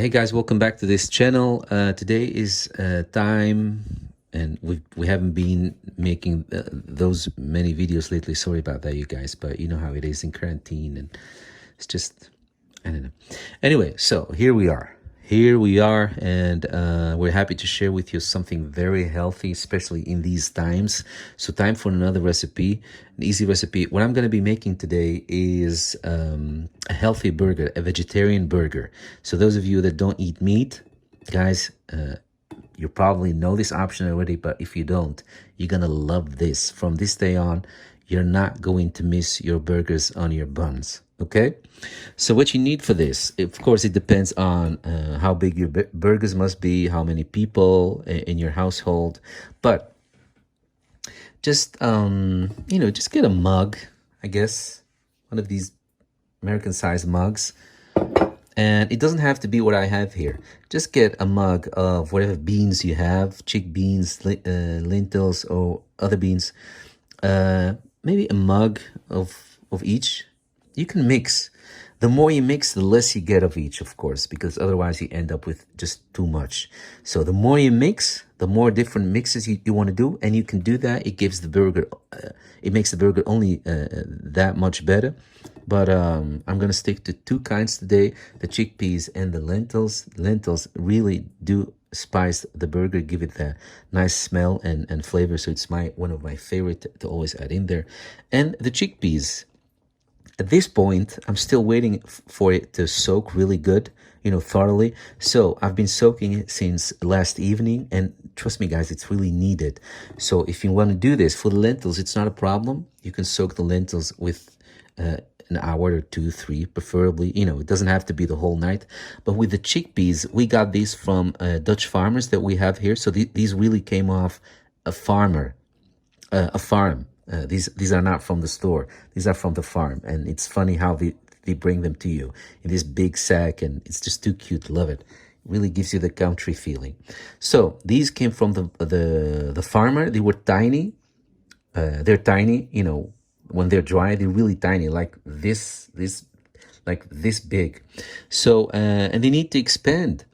Hey guys, welcome back to this channel. Today is time, and we haven't been making those many videos lately. Sorry about that, you guys, but you know how it is in quarantine, and it's just, I don't know. Anyway, so here we are. Here we are, and we're happy to share with you something very healthy, especially in these times. So time for another recipe, an easy recipe. What I'm going to be making today is a healthy burger, a vegetarian burger. So those of you that don't eat meat, guys, you probably know this option already, but if you don't, you're going to love this. From this day on, you're not going to miss your burgers on your buns. Okay, so what you need for this, of course, it depends on how big your burgers must be, how many people in your household, but just just get a mug, I guess, one of these American-sized mugs, and it doesn't have to be what I have here. Just get a mug of whatever beans you have, chickpeas, lentils, or other beans. Maybe a mug of each. You can mix. The more you mix, the less you get of each, of course, because otherwise you end up with just too much. So the more you mix, the more different mixes you want to do, and you can do that. It gives the burger, it makes the burger only that much better. But I'm going to stick to two kinds today, the chickpeas and the lentils. Lentils really do spice the burger, give it that nice smell and flavor. So it's one of my favorite to always add in there. And the chickpeas. At this point, I'm still waiting for it to soak really good, thoroughly. So I've been soaking it since last evening, and trust me, guys, it's really needed. So if you want to do this for the lentils, it's not a problem. You can soak the lentils with an hour or two, three, preferably. It doesn't have to be the whole night. But with the chickpeas, we got these from Dutch farmers that we have here. So these really came off a farm. These are not from the store. These are from the farm, and it's funny how they bring them to you in this big sack, and it's just too cute. Love it. It really gives you the country feeling. So these came from the farmer. They were tiny. They're tiny. When they're dry, they're really tiny, like this big. So and they need to expand.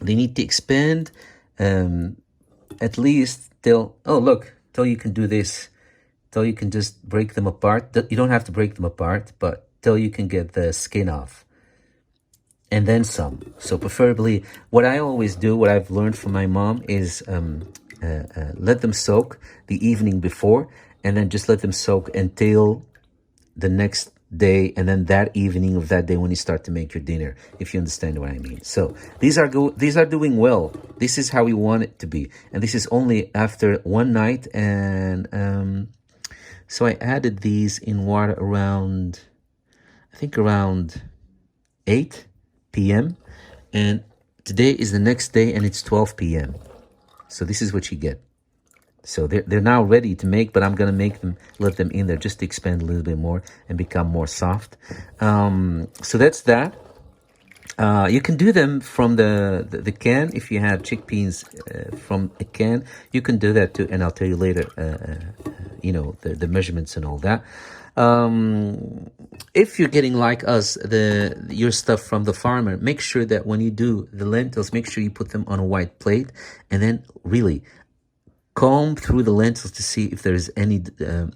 They need to expand at least till you can do this. Till you can just break them apart. You don't have to break them apart, but till you can get the skin off. And then some. So preferably, what I always do, what I've learned from my mom is let them soak the evening before, and then just let them soak until the next day, and then that evening of that day when you start to make your dinner, if you understand what I mean. So these are doing well. This is how we want it to be. And this is only after one night, and so I added these in water around 8 p.m. And today is the next day, and it's 12 p.m. So this is what you get. So they're now ready to make, but I'm going to let them in there just to expand a little bit more and become more soft. So that's that. You can do them from the can. If you have chickpeas from a can, you can do that too, and I'll tell you later, the measurements and all that. If you're getting, like us, your stuff from the farmer, make sure that when you do the lentils, make sure you put them on a white plate, and then really comb through the lentils to see if there's any I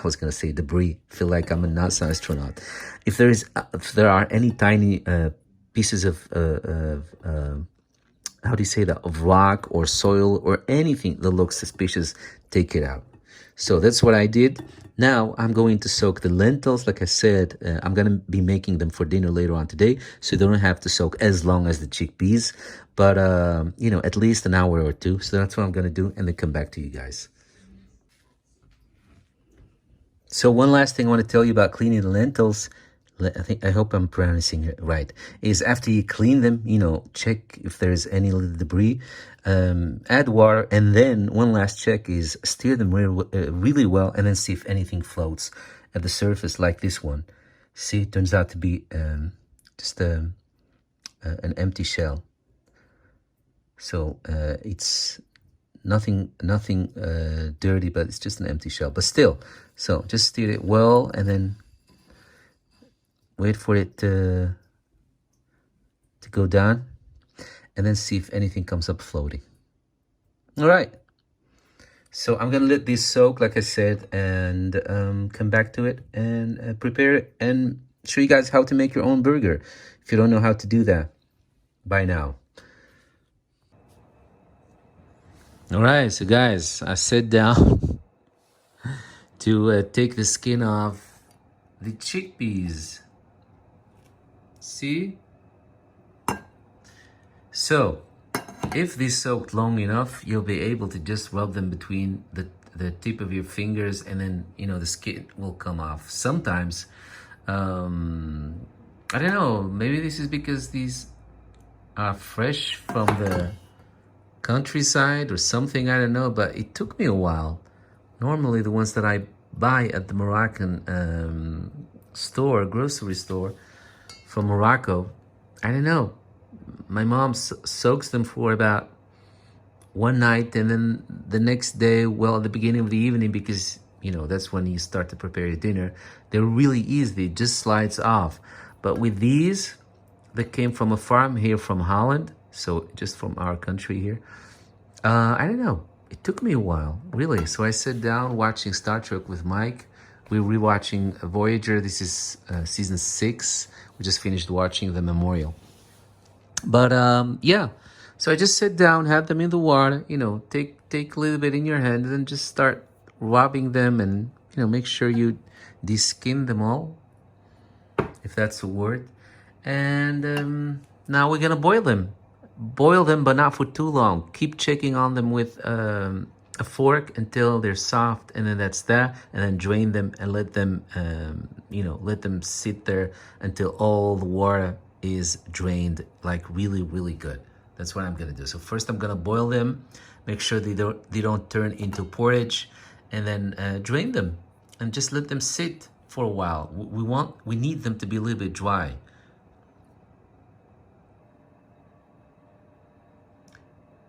was gonna say debris. Feel like I'm a NASA astronaut. If there are any tiny pieces of how do you say that, of rock or soil or anything that looks suspicious, take it out. So that's what I did. Now I'm going to soak the lentils. Like I said, I'm going to be making them for dinner later on today, so they don't have to soak as long as the chickpeas, but at least an hour or two. So that's what I'm going to do, and then come back to you guys. So one last thing I want to tell you about cleaning the lentils. I hope I'm pronouncing it right, is after you clean them, check if there's any little debris, add water, and then one last check is stir them really well, and then see if anything floats at the surface, like this one. See, it turns out to be just an empty shell. So it's nothing dirty, but it's just an empty shell, but still. So just stir it well, and then wait for it to to go down, and then see if anything comes up floating. All right. So I'm gonna let this soak, like I said, and come back to it and prepare it and show you guys how to make your own burger if you don't know how to do that by now. All right, so guys, I sat down to take the skin off the chickpeas. See? So, if this soaked long enough, you'll be able to just rub them between the tip of your fingers, and then, you know, the skin will come off. Sometimes, I don't know, maybe this is because these are fresh from the countryside or something, I don't know, but it took me a while. Normally the ones that I buy at the Moroccan store, grocery store from Morocco, I don't know, my mom soaks them for about one night, and then the next day, well, at the beginning of the evening, because, you know, that's when you start to prepare your dinner, they're really easy, it just slides off. But with these that came from a farm here from Holland, so just from our country here, I don't know, it took me a while, really. So I sat down watching Star Trek with Mike. We're rewatching Voyager. This is season 6. We just finished watching The Memorial. But yeah, so I just sat down, had them in the water, you know, take a little bit in your hand, and then just start rubbing them, and, you know, make sure you de-skin them all, if that's a word. And now we're gonna boil them. Boil them, but not for too long. Keep checking on them with a fork until they're soft, and then that's that. And then drain them and let them, you know, let them sit there until all the water is drained, like really, really good. That's what I'm gonna do. So first I'm gonna boil them, make sure they don't turn into porridge, and then drain them and just let them sit for a while. We need them to be a little bit dry.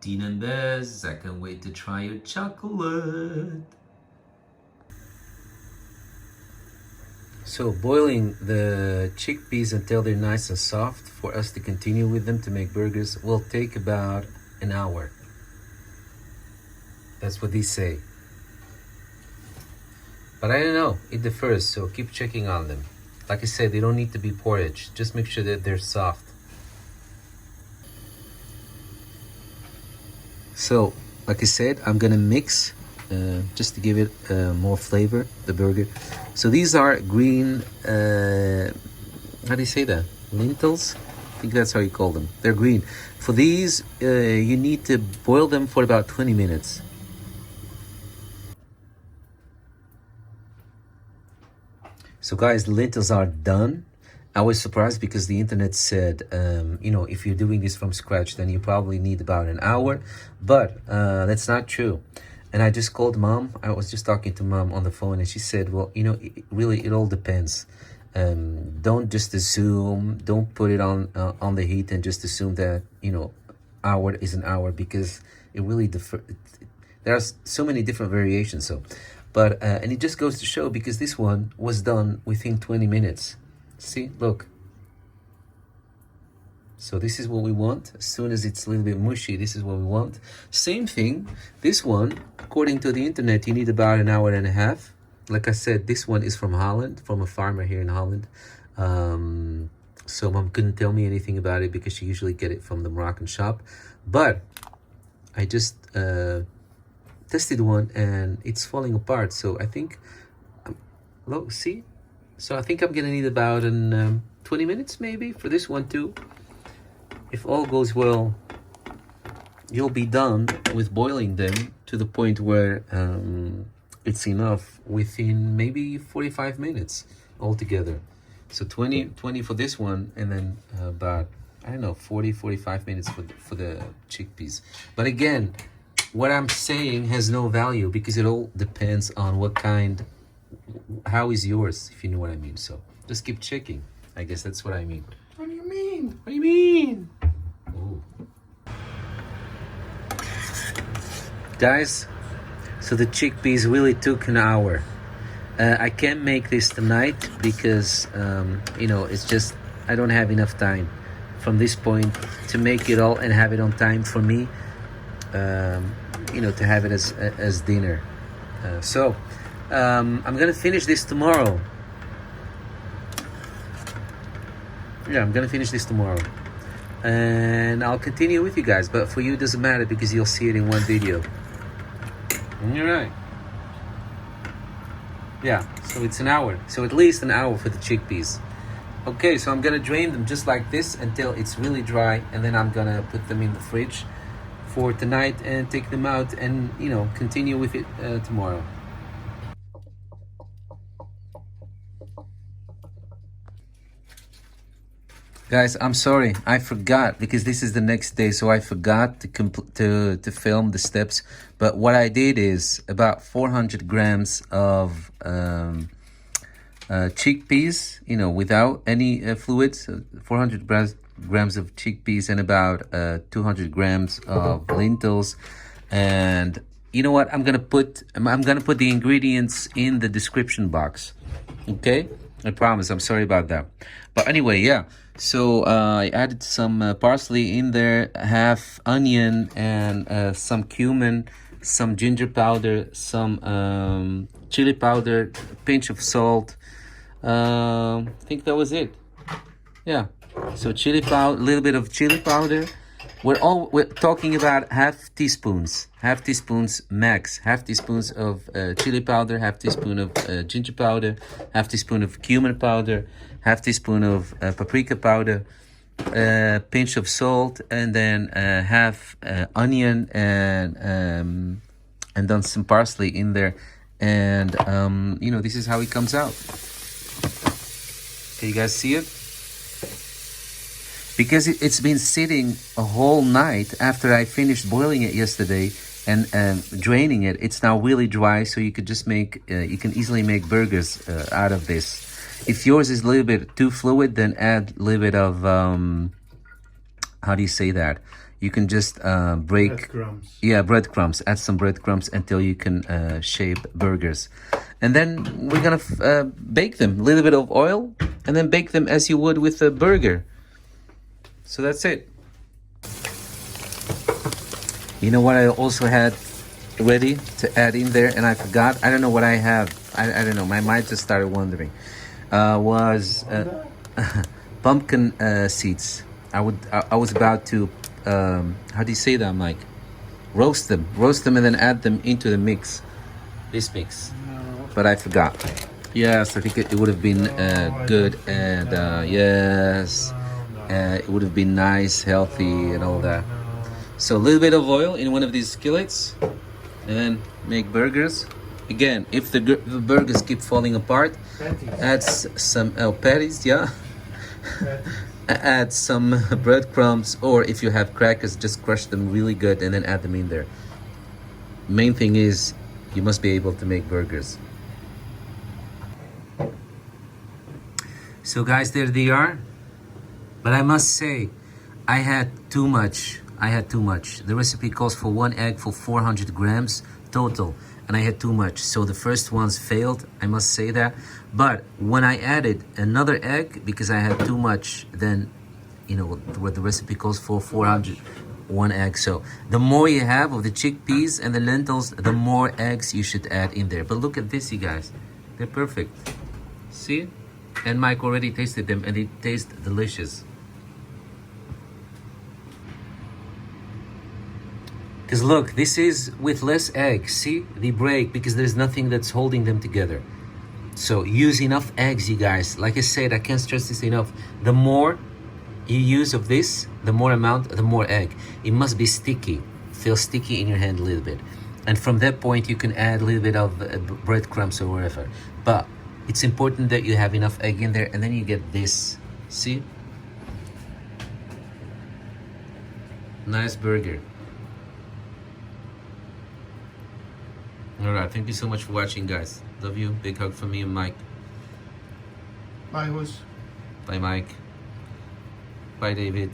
Dean and Bez, I can't wait to try your chocolate. So boiling the chickpeas until they're nice and soft for us to continue with them to make burgers will take about an hour. That's what these say. But I don't know, it differs, so keep checking on them. Like I said, they don't need to be porridge. Just make sure that they're soft. So, like I said, I'm gonna mix just to give it more flavor, the burger. So these are green, how do you say that? Lentils? I think that's how you call them. They're green. For these, you need to boil them for about 20 minutes. So guys, the lentils are done. I was surprised because the internet said, you know, if you're doing this from scratch, then you probably need about an hour. But that's not true. And I just called mom. I was just talking to mom on the phone, and she said, well, you know, it all depends. Don't just assume, don't put it on the heat and just assume that, you know, hour is an hour, because it really there are so many different variations. So, but and it just goes to show, because this one was done within 20 minutes. See, look. So this is what we want. As soon as it's a little bit mushy, this is what we want. Same thing, this one, according to the internet, you need about an hour and a half. Like I said, this one is from Holland, from a farmer here in Holland. So mom couldn't tell me anything about it because she usually get it from the Moroccan shop. But I just tested one and it's falling apart. So I think, look, see? So I think I'm gonna need about 20 minutes maybe for this one too. If all goes well, you'll be done with boiling them to the point where it's enough within maybe 45 minutes altogether. So 20 for this one, and then about, I don't know, 45 minutes for the chickpeas. But again, what I'm saying has no value because it all depends on what kind, how is yours, if you know what I mean. So just keep checking. I guess that's what I mean. What do you mean? What do you mean? Ooh. Guys, so the chickpeas really took an hour. I can't make this tonight because, you know, it's just, I don't have enough time from this point to make it all and have it on time for me, to have it as dinner. So I'm gonna finish this tomorrow. Yeah, I'm gonna finish this tomorrow, and I'll continue with you guys. But for you, it doesn't matter because you'll see it in one video. You're right. Yeah, so it's an hour. So at least an hour for the chickpeas. Okay, so I'm gonna drain them just like this until it's really dry, and then I'm gonna put them in the fridge for tonight and take them out and continue with it tomorrow. Guys, I'm sorry, I forgot because this is the next day, so I forgot to film the steps. But what I did is about 400 grams of chickpeas, without any fluids. 400 grams of chickpeas and about 200 grams of lentils. And you know what? I'm gonna put the ingredients in the description box. Okay, I promise. I'm sorry about that. But anyway, yeah. So I added some parsley in there, half onion, and some cumin, some ginger powder, some chili powder, a pinch of salt. I think that was it. Yeah. So chili powder, a little bit of chili powder. We're talking about half teaspoons max. Half teaspoons of chili powder, half teaspoon of ginger powder, half teaspoon of cumin powder, half teaspoon of paprika powder, pinch of salt, and then half onion and then some parsley in there. And this is how it comes out. Can you guys see it? Because it's been sitting a whole night after I finished boiling it yesterday and draining it. It's now really dry, so you could just you can easily make burgers out of this. If yours is a little bit too fluid, then add a little bit of, how do you say that? You can just break... Breadcrumbs. Yeah, breadcrumbs. Add some breadcrumbs until you can shape burgers. And then we're gonna bake them. A little bit of oil, and then bake them as you would with a burger. So that's it. You know what I also had ready to add in there, and I forgot? I don't know what I have. I don't know. My mind just started wandering. Was pumpkin seeds. I was about to how do you say that, Mike? Roast them and then add them into the mix, this mix. But I forgot. Yes, I think it would have been good, and yes, it would have been nice, healthy, and all that. So a little bit of oil in one of these skillets, and then make burgers. Again, if the burgers keep falling apart, add some patties, yeah. Add some breadcrumbs, or if you have crackers, just crush them really good and then add them in there. Main thing is you must be able to make burgers. So guys, there they are. But I must say, I had too much. The recipe calls for 1 egg for 400 grams total, and I had too much. So the first ones failed, I must say that. But when I added another egg, because I had too much, then, what the recipe calls for 1 egg. So the more you have of the chickpeas and the lentils, the more eggs you should add in there. But look at this, you guys. They're perfect. See? And Mike already tasted them, and they taste delicious. Because look, this is with less eggs. See? They break because there's nothing that's holding them together. So use enough eggs, you guys. Like I said, I can't stress this enough. The more you use of this, the more amount, the more egg. It must be sticky. Feel sticky in your hand a little bit. And from that point, you can add a little bit of breadcrumbs or whatever. But it's important that you have enough egg in there, and then you get this. See? Nice burger. Alright, thank you so much for watching, guys. Love you. Big hug from me and Mike. Bye, Hus. Bye, Mike. Bye, David.